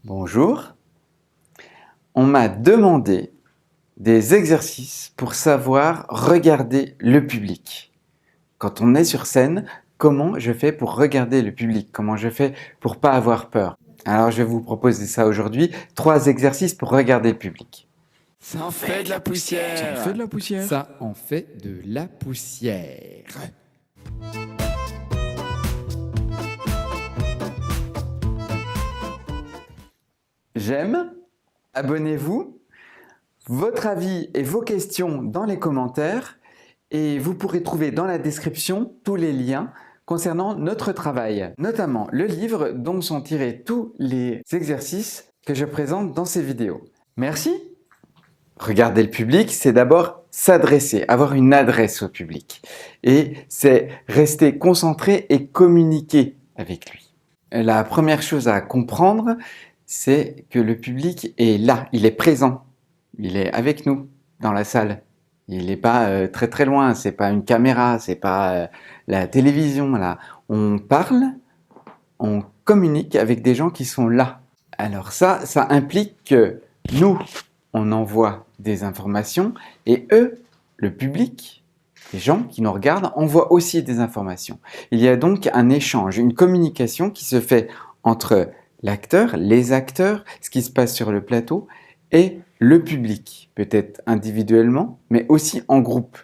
Bonjour. On m'a demandé des exercices pour savoir regarder le public. Quand on est sur scène, comment je fais pour regarder le public? Comment je fais pour pas avoir peur? Alors je vais vous proposer ça aujourd'hui, 3 exercices pour regarder le public. Ça en fait de la poussière. Ça en fait de la poussière. Ça en fait de la poussière. J'aime, abonnez-vous, votre avis et vos questions dans les commentaires et vous pourrez trouver dans la description tous les liens concernant notre travail, notamment le livre dont sont tirés tous les exercices que je présente dans ces vidéos. Merci. Regarder le public, c'est d'abord s'adresser, avoir une adresse au public. Et c'est rester concentré et communiquer avec lui. La première chose à comprendre, c'est que le public est là, il est présent. Il est avec nous dans la salle. Il n'est pas très très loin, c'est pas une caméra, c'est pas la télévision. Là. On parle, on communique avec des gens qui sont là. Alors ça implique que nous, on envoie des informations et eux, le public, les gens qui nous regardent, envoient aussi des informations. Il y a donc un échange, une communication qui se fait entre l'acteur, les acteurs, ce qui se passe sur le plateau et le public, peut-être individuellement, mais aussi en groupe.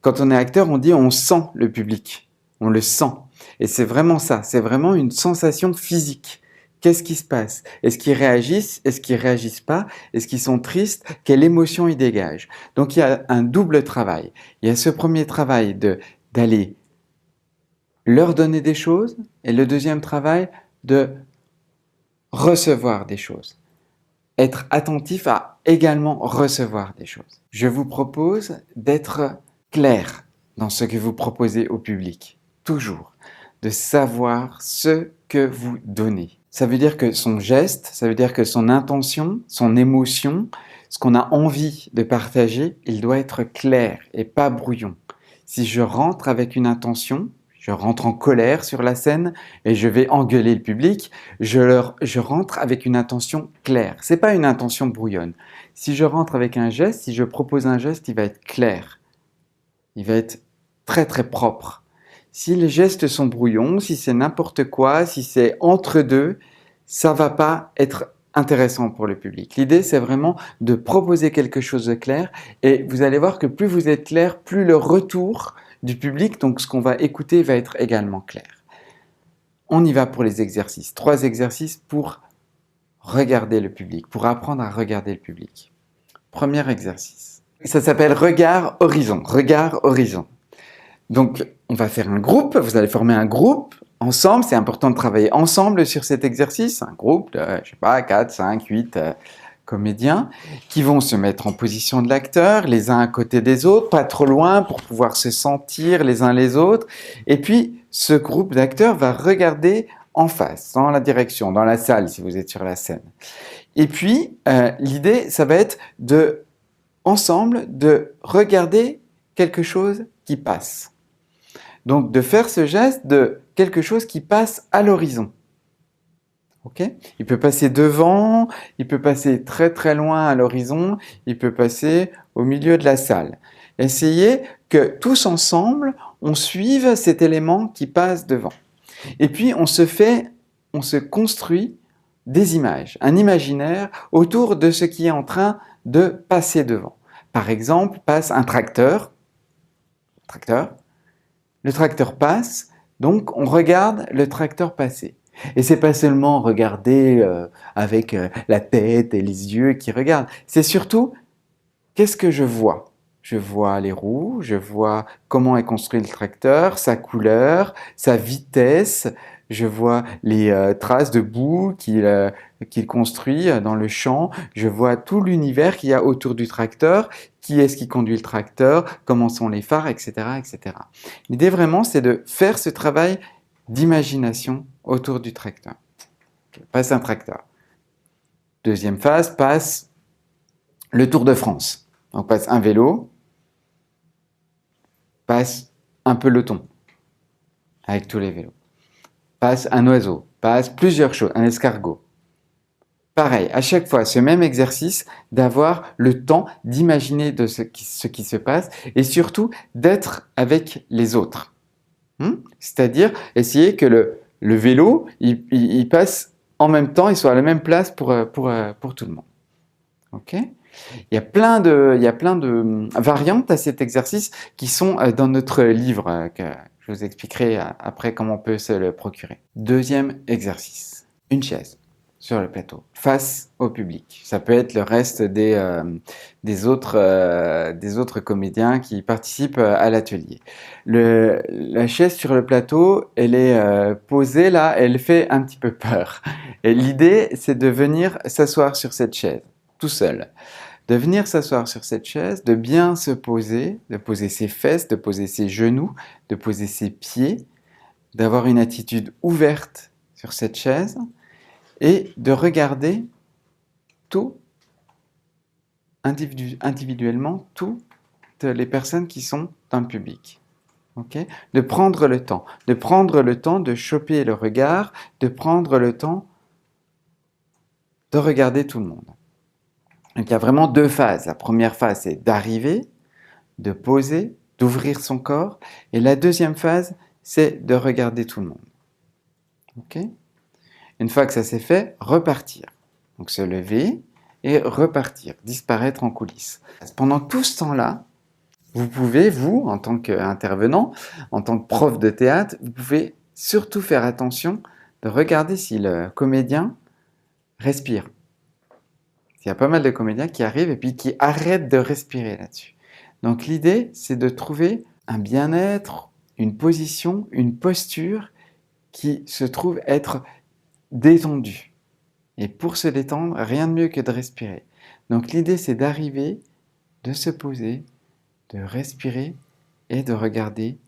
Quand on est acteur, on dit on sent le public, on le sent. Et c'est vraiment ça, c'est vraiment une sensation physique. Qu'est-ce qui se passe? Est-ce qu'ils réagissent? Est-ce qu'ils réagissent pas? Est-ce qu'ils sont tristes? Quelle émotion ils dégagent? Donc il y a un double travail. Il y a ce premier travail d'aller leur donner des choses et le deuxième travail de recevoir des choses. Être attentif à également recevoir des choses. Je vous propose d'être clair dans ce que vous proposez au public. Toujours. De savoir ce que vous donnez. Ça veut dire que son geste, ça veut dire que son intention, son émotion, ce qu'on a envie de partager, il doit être clair et pas brouillon. Si je rentre avec une intention, je rentre en colère sur la scène et je vais engueuler le public, je rentre avec une intention claire. C'est pas une intention brouillonne. Si je rentre avec un geste, si je propose un geste, il va être clair. Il va être très très propre. Si les gestes sont brouillons, si c'est n'importe quoi, si c'est entre deux, ça va pas être intéressant pour le public. L'idée, c'est vraiment de proposer quelque chose de clair et vous allez voir que plus vous êtes clair, plus le retour du public, donc ce qu'on va écouter, va être également clair. On y va pour les exercices. 3 exercices pour regarder le public, pour apprendre à regarder le public. Premier exercice. Ça s'appelle regard horizon. Regard horizon. Donc, on va faire un groupe, vous allez former un groupe ensemble, c'est important de travailler ensemble sur cet exercice, un groupe de, 4, 5, 8 comédiens qui vont se mettre en position de l'acteur, les uns à côté des autres, pas trop loin pour pouvoir se sentir les uns les autres, et puis ce groupe d'acteurs va regarder en face, dans la direction, dans la salle si vous êtes sur la scène. Et puis, l'idée, ça va être ensemble, de regarder quelque chose qui passe. Donc, de faire ce geste de quelque chose qui passe à l'horizon. Okay? Il peut passer devant, il peut passer très très loin à l'horizon, il peut passer au milieu de la salle. Essayez que tous ensemble, on suive cet élément qui passe devant. Et puis, on se construit des images, un imaginaire autour de ce qui est en train de passer devant. Par exemple, passe un tracteur. Le tracteur passe, donc on regarde le tracteur passer. Et c'est pas seulement regarder avec la tête et les yeux qui regardent, c'est surtout qu'est-ce que je vois? Je vois les roues, je vois comment est construit le tracteur, sa couleur, sa vitesse, je vois les traces de boue qu'il construit dans le champ, je vois tout l'univers qu'il y a autour du tracteur, qui est-ce qui conduit le tracteur, comment sont les phares, etc. etc. L'idée vraiment, c'est de faire ce travail d'imagination autour du tracteur. Passe un tracteur. Deuxième phase, passe le Tour de France. Donc passe un vélo, passe un peloton avec tous les vélos. Passe un oiseau, passe plusieurs choses, un escargot. pareil, à chaque fois, ce même exercice, d'avoir le temps d'imaginer de ce qui se passe et surtout d'être avec les autres. C'est-à-dire essayer que le vélo, il passe en même temps, il soit à la même place pour tout le monde. Ok ? Il y a plein de variantes à cet exercice qui sont dans notre livre, que je vous expliquerai après comment on peut se le procurer. Deuxième exercice, une chaise sur le plateau, face au public. Ça peut être le reste des autres comédiens qui participent à l'atelier. La chaise sur le plateau, elle est posée là, elle fait un petit peu peur. Et l'idée, c'est de venir s'asseoir sur cette chaise, tout seul. De venir s'asseoir sur cette chaise, de bien se poser, de poser ses fesses, de poser ses genoux, de poser ses pieds, d'avoir une attitude ouverte sur cette chaise et de regarder tout individuellement, toutes les personnes qui sont dans le public. Okay ? De prendre le temps de choper le regard, de prendre le temps de regarder tout le monde. Donc il y a vraiment deux phases. La première phase, c'est d'arriver, de poser, d'ouvrir son corps. Et la deuxième phase, c'est de regarder tout le monde. Ok ? Une fois que ça s'est fait, repartir. Donc se lever et repartir, disparaître en coulisses. Pendant tout ce temps-là, vous pouvez, vous, en tant qu'intervenant, en tant que prof de théâtre, vous pouvez surtout faire attention de regarder si le comédien respire. Il y a pas mal de comédiens qui arrivent et puis qui arrêtent de respirer là-dessus. Donc l'idée, c'est de trouver un bien-être, une position, une posture qui se trouve être détendue. Et pour se détendre, rien de mieux que de respirer. Donc l'idée, c'est d'arriver, de se poser, de respirer et de regarder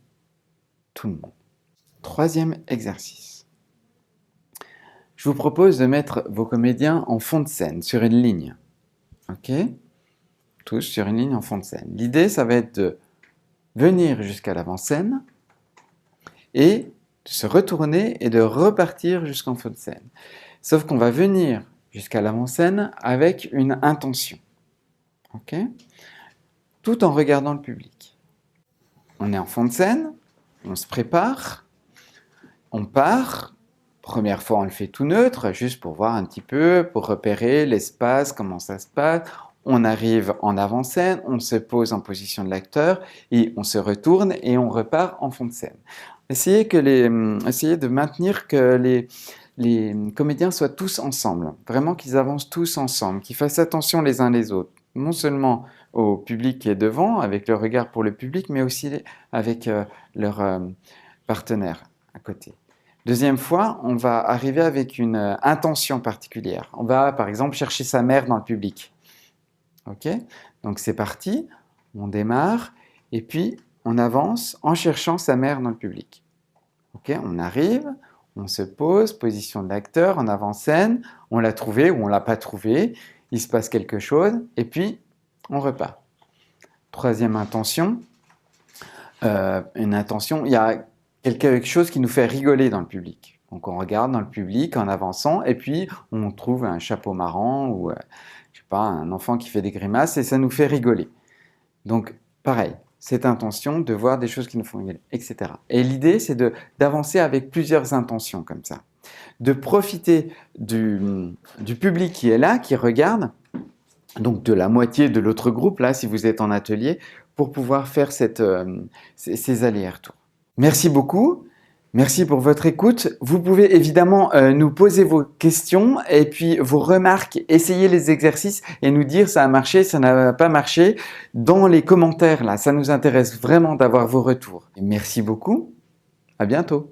tout le monde. Troisième exercice. Je vous propose de mettre vos comédiens en fond de scène, sur une ligne. Ok ? Tous sur une ligne en fond de scène. L'idée, ça va être de venir jusqu'à l'avant-scène et de se retourner et de repartir jusqu'en fond de scène. Sauf qu'on va venir jusqu'à l'avant-scène avec une intention. Ok ? Tout en regardant le public. On est en fond de scène, on se prépare, on part. Première fois, on le fait tout neutre, juste pour voir un petit peu, pour repérer l'espace, comment ça se passe. On arrive en avant-scène, on se pose en position de l'acteur et on se retourne et on repart en fond de scène. Essayez de maintenir que les comédiens soient tous ensemble, vraiment qu'ils avancent tous ensemble, qu'ils fassent attention les uns les autres, non seulement au public qui est devant, avec le regard pour le public, mais aussi avec leur partenaire à côté. Deuxième fois, on va arriver avec une intention particulière. On va, par exemple, chercher sa mère dans le public. Ok ? Donc c'est parti, on démarre, et puis on avance en cherchant sa mère dans le public. Ok ? On arrive, on se pose, position de l'acteur, en avant-scène, on l'a trouvé ou on ne l'a pas trouvé, il se passe quelque chose, et puis on repart. Troisième intention, une intention, il y a quelque chose qui nous fait rigoler dans le public. Donc on regarde dans le public en avançant et puis on trouve un chapeau marrant ou je sais pas, un enfant qui fait des grimaces et ça nous fait rigoler. Donc pareil, cette intention de voir des choses qui nous font rigoler, etc. Et l'idée c'est d'avancer avec plusieurs intentions comme ça. De profiter du public qui est là, qui regarde, donc de la moitié de l'autre groupe là si vous êtes en atelier, pour pouvoir faire ces allers-retours. Merci beaucoup, merci pour votre écoute. Vous pouvez évidemment nous poser vos questions et puis vos remarques, essayer les exercices et nous dire ça a marché, ça n'a pas marché dans les commentaires là. Ça nous intéresse vraiment d'avoir vos retours. Et merci beaucoup, à bientôt.